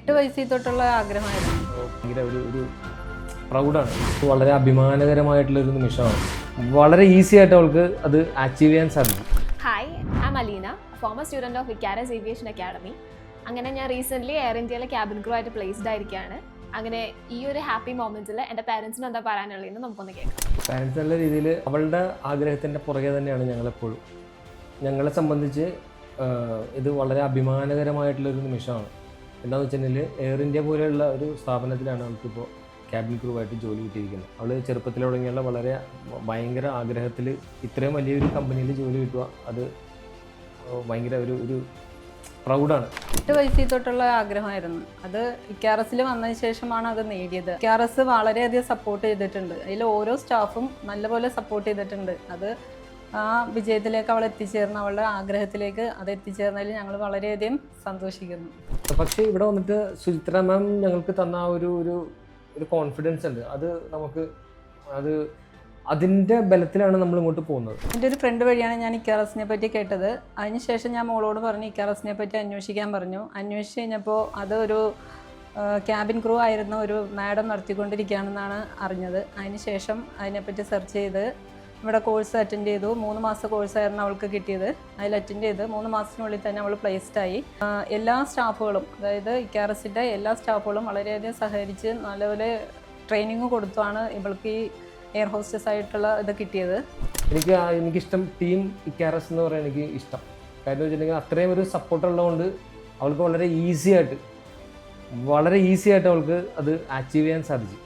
8 വയസ്സിൽ തൊട്ടുള്ള ആഗ്രഹമായിരുന്നു. ഭയങ്കര ഒരു പ്രൗഡാണ്. വളരെ അഭിമാനകരമായിട്ടുള്ളൊരു നിമിഷമാണ്. വളരെ ഈസി ആയിട്ട് അവൾക്ക് അത് അച്ചീവ് ചെയ്യാൻ സാധിക്കും. Hi, I am Aleena, former student of Icarus aviation academy. അങ്ങനെ ഞാൻ റീസെൻ്റ്ലി എയർ ഇന്ത്യയിലെ ക്യാബിൻ ക്രൂ ആയിട്ട് പ്ലേസ്ഡ് ആയിരിക്കുകയാണ്. അങ്ങനെ ഈ ഒരു ഹാപ്പി മൊമെൻറ്റിൽ എൻ്റെ പാരൻസിന് എന്താ പറയാനുള്ളതെന്ന് നമുക്കൊന്ന് കേൾക്കാം. പാരൻസ് നല്ല രീതിയിൽ അവളുടെ ആഗ്രഹത്തിൻ്റെ പുറകെ തന്നെയാണ് ഞങ്ങളെപ്പോഴും. ഞങ്ങളെ സംബന്ധിച്ച് ഇത് വളരെ അഭിമാനകരമായിട്ടുള്ളൊരു നിമിഷമാണ്. എന്താണെന്ന് വെച്ചിട്ടുണ്ടെങ്കിൽ എയർ ഇന്ത്യ പോലെയുള്ള ഒരു സ്ഥാപനത്തിലാണ് അവൾക്കിപ്പോൾ ക്യാബിൻ ക്രൂ ആയിട്ട് ജോലി കിട്ടിയിരിക്കുന്നത്. അവൾ ചെറുപ്പത്തിൽ തുടങ്ങിയുള്ള വളരെ ഭയങ്കര ആഗ്രഹത്തിൽ ഇത്രയും വലിയൊരു കമ്പനിയിൽ ജോലി കിട്ടുക, അത് ഭയങ്കര ഒരു പ്രൗഡാണ്. 8 വയസ്സിൽ തൊട്ടുള്ള ആഗ്രഹമായിരുന്നു. അത് ഇക്കാറസിൽ വന്നതിന് ശേഷമാണ് അത് നേടിയത്. ഇക്കാറസ് വളരെയധികം സപ്പോർട്ട് ചെയ്തിട്ടുണ്ട്. അതിൽ ഓരോ സ്റ്റാഫും നല്ലപോലെ സപ്പോർട്ട് ചെയ്തിട്ടുണ്ട്. അത് ആ വിജയത്തിലേക്ക് അവൾ എത്തിച്ചേർന്ന്, അവളുടെ ആഗ്രഹത്തിലേക്ക് അത് എത്തിച്ചേർന്നതിൽ ഞങ്ങൾ വളരെയധികം സന്തോഷിക്കുന്നു. പക്ഷേ ഇവിടെ വന്നിട്ട് സുചിത്ര മാം ഞങ്ങൾക്ക് തന്ന ഒരു കോൺഫിഡൻസ് ഉണ്ട്. അത് നമുക്ക് അതിൻ്റെ ബലത്തിലാണ് നമ്മൾ ഇങ്ങോട്ട് പോകുന്നത്. എൻ്റെ ഒരു ഫ്രണ്ട് വഴിയാണ് ഞാൻ ഇക്കാറസിനെ പറ്റി കേട്ടത്. അതിനുശേഷം ഞാൻ മോളോട് പറഞ്ഞു ഇക്കാറസിനെ പറ്റി അന്വേഷിക്കാൻ പറഞ്ഞു. അന്വേഷിച്ച് കഴിഞ്ഞപ്പോൾ അതൊരു ക്യാബിൻ ക്രൂ ആയിരുന്ന ഒരു മാഡം നടത്തിക്കൊണ്ടിരിക്കുകയാണെന്നാണ് അറിഞ്ഞത്. അതിനുശേഷം അതിനെപ്പറ്റി സെർച്ച് ചെയ്ത് ഇവിടെ കോഴ്സ് അറ്റൻഡ് ചെയ്തു. 3 മാസത്തെ കോഴ്സായിരുന്നു അവൾക്ക് കിട്ടിയത്. അതിൽ അറ്റൻഡ് ചെയ്ത് 3 മാസത്തിനുള്ളിൽ തന്നെ അവൾ പ്ലേസ്ഡായി. എല്ലാ സ്റ്റാഫുകളും, അതായത് ഇക്കാറസിൻ്റെ എല്ലാ സ്റ്റാഫുകളും വളരെയധികം സഹകരിച്ച് നല്ലപോലെ ട്രെയിനിങ് കൊടുത്താണ് ഇവൾക്ക് ഈ എയർ ഹോസ്റ്റസ് ആയിട്ടുള്ള ഇത് കിട്ടിയത്. എനിക്കിഷ്ടം ടീം ഇക്കാറസ് എന്ന് പറയാൻ എനിക്ക് ഇഷ്ടം. കാര്യം വെച്ചിട്ടുണ്ടെങ്കിൽ അത്രയും ഒരു സപ്പോർട്ട് ഉള്ളതുകൊണ്ട് അവൾക്ക് വളരെ ഈസി ആയിട്ട് അവൾക്ക് അത് അച്ചീവ് ചെയ്യാൻ സാധിച്ചു.